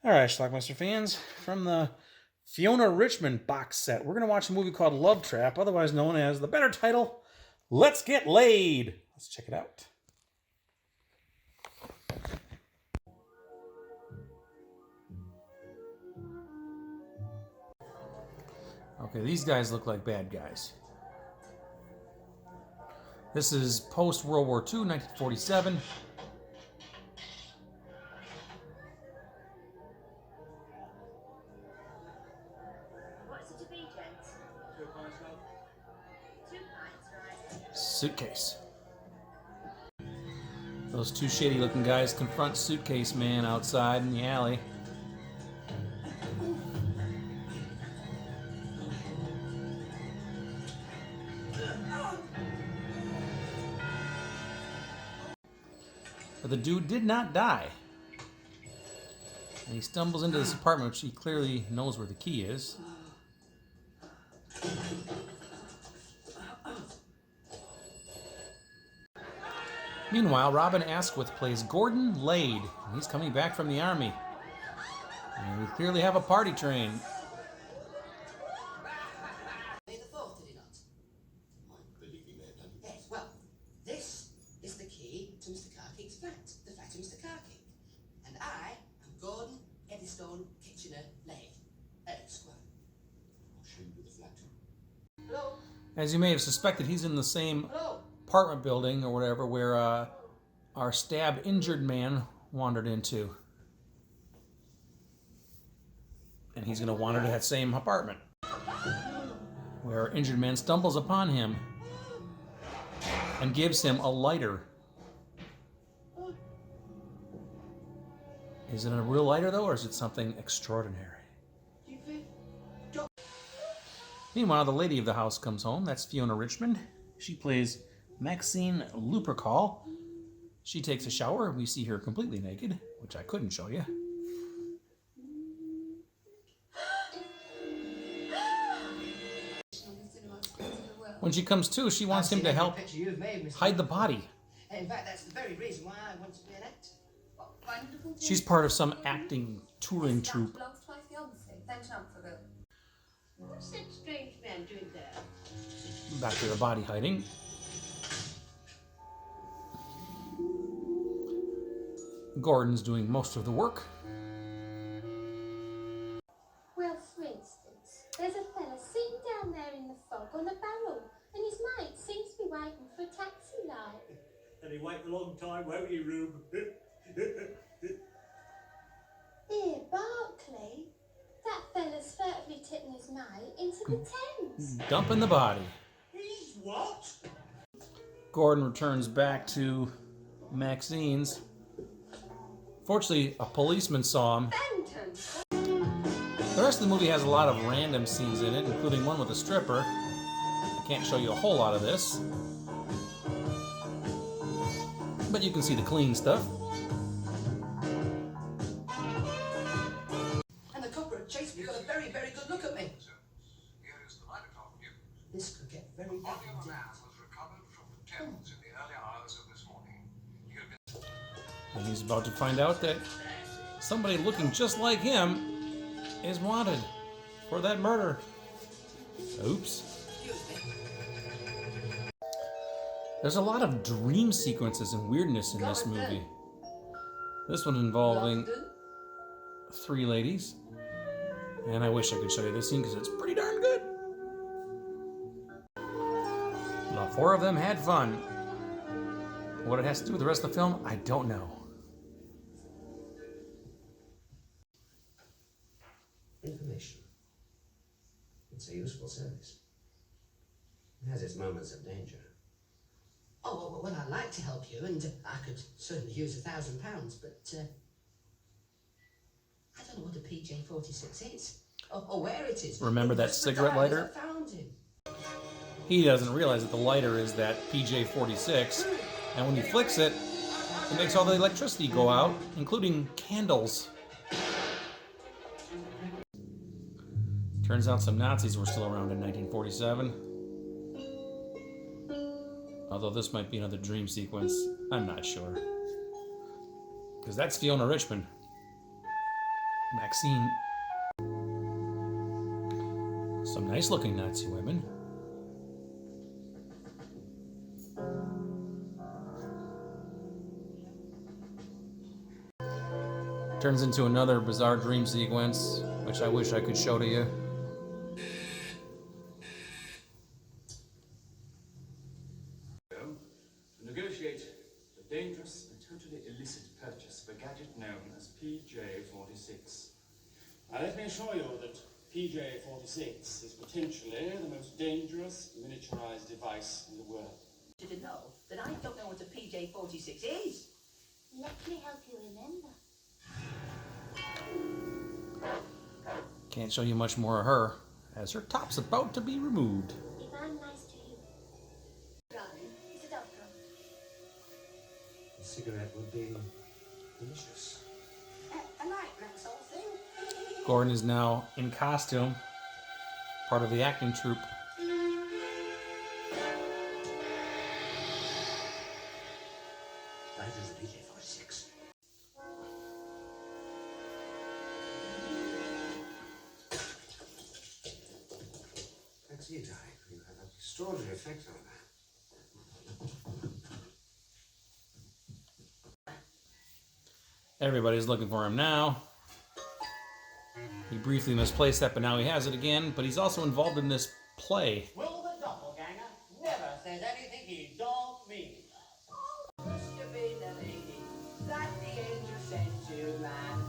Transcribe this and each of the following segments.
All right, Schlockmeister fans, from the Fiona Richmond box set, we're going to watch a movie called Love Trap, otherwise known as the better title, Let's Get Laid. Let's check it out. Okay, these guys look like bad guys. This is post-World War II, 1947. What's it to be, gents? 2 pints, love. 2 pints, right? Suitcase. Those two shady-looking guys confront Suitcase Man outside in the alley. But the dude did not die. And he stumbles into this apartment, which he clearly knows where the key is. Meanwhile, Robin Asquith plays Gordon Lade. And he's coming back from the army. And we clearly have a party train. May the 4th, did he not? I believe he may have done. Yes, well, this is the key to Mr. Carkeek's flat, the flat of Mr. Carkeek. And I am Gordon Eddystone Kitchener Lade, Esquire. I'll show you the flat. Hello? As you may have suspected, he's in the same Hello? apartment building or whatever where our stabbed injured man wandered into. And he's going to wander to that same apartment where our injured man stumbles upon him and gives him a lighter. Is it a real lighter, though, or is it something extraordinary? Meanwhile, the lady of the house comes home. That's Fiona Richmond. She plays Maxine Lupercal. She takes a shower. We see her completely naked, which I couldn't show you. When she comes to, she wants him to help hide the body. In fact, that's the very reason why I want to be an actor. What wonderful thing. She's part of some acting touring troupe. Belongs to my fiancé. Thanks out for that. What's that strange man doing there? Back to the body hiding. Gordon's doing most of the work. Well, for instance, there's a fella sitting down there in the fog on a barrel, and his mate seems to be waiting for a taxi light. And he wait a long time, won't he, Rube? Here, Barclay, that fella's furtively tipping his mate into the Thames. Dumping the body. He's what? Gordon returns back to Maxine's. Fortunately, a policeman saw him. Benton! The rest of the movie has a lot of random scenes in it, including one with a stripper. I can't show you a whole lot of this, but you can see the clean stuff. And the copper chased me, got a very, very good look at me. Here is the 9 o'clock news. This could get very bad Body of a indeed. man was recovered from the Thames in the early hours of this morning. He had been And he's about to find out that somebody looking just like him is wanted for that murder. Oops. Excuse me. There's a lot of dream sequences and weirdness in this movie. This one involving London? 3 ladies. And I wish I could show you this scene because it's pretty darn good. The 4 of them had fun. What it has to do with the rest of the film, I don't know. Information. It's a useful service. It has its moments of danger. Oh, well, I'd like to help you, and I could certainly use £1,000, but I don't know what a PJ-46 is, or where it is. Remember that cigarette lighter? I found him. He doesn't realize that the lighter is that PJ-46, and when he flicks it, it makes all the electricity go out, including candles. Turns out some Nazis were still around in 1947. Although this might be another dream sequence. I'm not sure. Because that's Fiona Richmond. Maxine. Some nice looking Nazi women. Turns into another bizarre dream sequence, which I wish I could show to you. To negotiate the dangerous and totally illicit purchase of a gadget known as PJ-46. Now let me assure you that PJ-46 is potentially the most dangerous miniaturized device in the world. You to know that I don't know what a PJ-46 is. Let me help you remember. Can't show you much more of her, as her top's about to be removed. If I'm nice to you. Darling, is the dog gone? A cigarette would be delicious. I like that sort of thing. Gordon is now in costume, part of the acting troupe. That is a PJ-46. Taxi dive. You have an extraordinary effect on that. Everybody's looking for him now. He briefly misplaced that, but now he has it again. But he's also involved in this play. Well, the doppelganger never says anything he don't mean. Must have been the lady that the angel sent to man.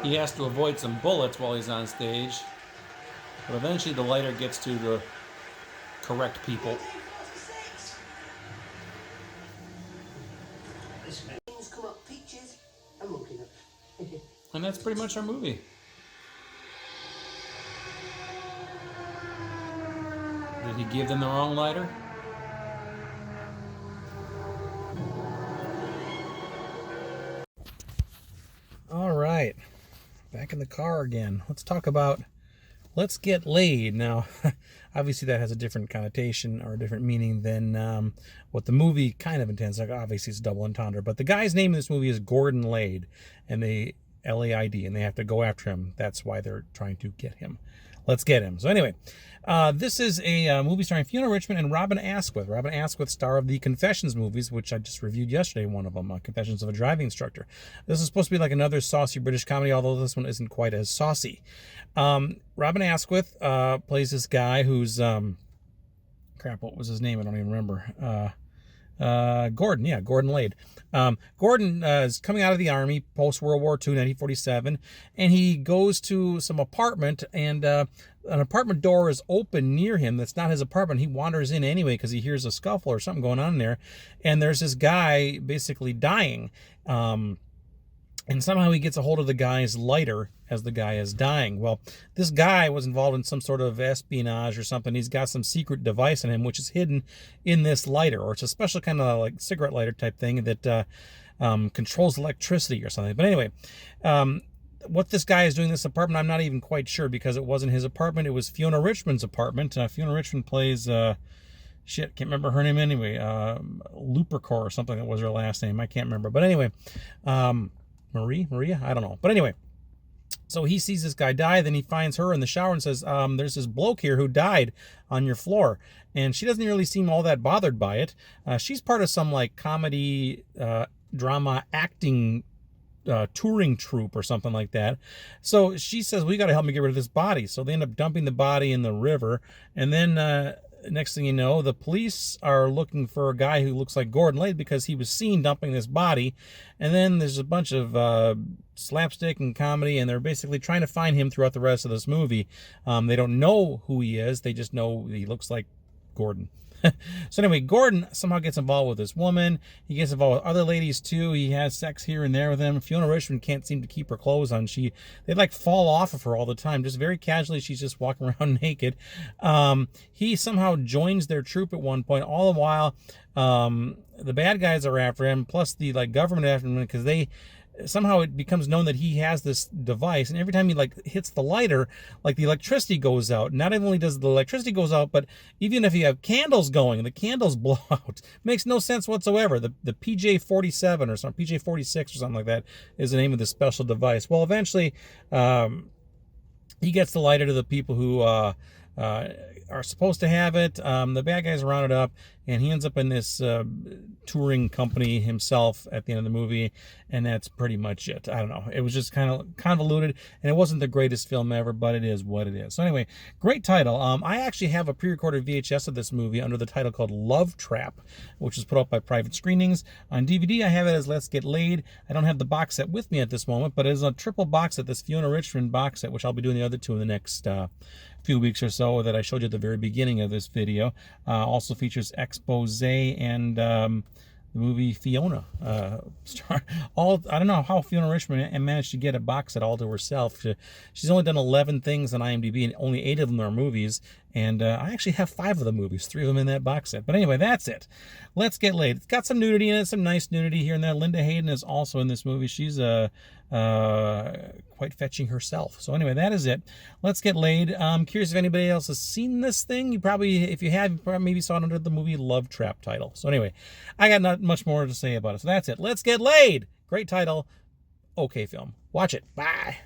He has to avoid some bullets while he's on stage. But eventually the lighter gets to the correct people. Things come up peaches and monkey nuts. And that's pretty much our movie. Did he give them the wrong lighter? All right. Back in the car again. Let's talk about Let's Get Laid. Now, obviously that has a different connotation or a different meaning than what the movie kind of intends. Like, obviously it's double entendre. But the guy's name in this movie is Gordon Laid. And they L-A-I-D. And they have to go after him. That's why they're trying to get him. Let's get him. So anyway, this is a movie starring Fiona Richmond and Robin Asquith. Robin Asquith, star of the Confessions movies, which I just reviewed yesterday, one of them, Confessions of a Driving Instructor. This is supposed to be like another saucy British comedy, although this one isn't quite as saucy. Robin Asquith plays this guy who's, crap, what was his name? I don't even remember. Gordon, yeah, Gordon Laid. Gordon is coming out of the army post-World War II, 1947, and he goes to some apartment, and an apartment door is open near him. That's not his apartment. He wanders in anyway because he hears a scuffle or something going on there, and there's this guy basically dying. And somehow he gets a hold of the guy's lighter as the guy is dying. Well, this guy was involved in some sort of espionage or something. He's got some secret device in him, which is hidden in this lighter, or it's a special kind of like cigarette lighter type thing that controls electricity or something. But anyway, what this guy is doing in this apartment, I'm not even quite sure, because it wasn't his apartment. It was Fiona Richmond's apartment. Fiona Richmond plays... can't remember her name anyway. Lupercore or something, that was her last name. I can't remember. But anyway... Maria? I don't know. But anyway, so he sees this guy die, then he finds her in the shower and says, there's this bloke here who died on your floor. And she doesn't really seem all that bothered by it. She's part of some like comedy, drama, acting touring troupe or something like that. So she says, well, you got to help me get rid of this body. So they end up dumping the body in the river. And then next thing you know, the police are looking for a guy who looks like Gordon Laid because he was seen dumping this body. And then there's a bunch of slapstick and comedy, and they're basically trying to find him throughout the rest of this movie. They don't know who he is. They just know he looks like Gordon. So anyway, Gordon somehow gets involved with this woman. He gets involved with other ladies too. He has sex here and there with them. Fiona Richmond can't seem to keep her clothes on. They like fall off of her all the time, just very casually. She's just walking around naked. He somehow joins their troop at one point. All the while, the bad guys are after him, plus the like government after him, because they somehow it becomes known that he has this device, and every time he like hits the lighter, like the electricity goes out. Not only does the electricity goes out, but even if you have candles going, the candles blow out. Makes no sense whatsoever. The PJ-47 or something, PJ-46 or something like that is the name of this special device. Well, eventually he gets the lighter to the people who are supposed to have it. The bad guys round it up, and he ends up in this touring company himself at the end of the movie, and that's pretty much it. I don't know. It was just kind of convoluted, and it wasn't the greatest film ever, but it is what it is. So anyway, great title. I actually have a pre-recorded VHS of this movie under the title called Love Trap, which was put out by Private Screenings. On DVD, I have it as Let's Get Laid. I don't have the box set with me at this moment, but it is a triple box set, this Fiona Richmond box set, which I'll be doing the other two in the next few weeks or so that I showed you at the very beginning of this video. Also features Expose and the movie Fiona. I don't know how Fiona Richmond managed to get a box set all to herself. She's only done 11 things on IMDb, and only 8 of them are movies. And I actually have 5 of the movies, 3 of them in that box set. But anyway, that's it. Let's Get Laid. It's got some nudity in it, some nice nudity here and there. Linda Hayden is also in this movie. She's quite fetching herself. So anyway, that is it. Let's Get Laid. I'm curious if anybody else has seen this thing. You probably, if you have, you probably maybe saw it under the movie Love Trap title. So anyway, I got not much more to say about it. So that's it. Let's Get Laid. Great title. Okay film. Watch it. Bye.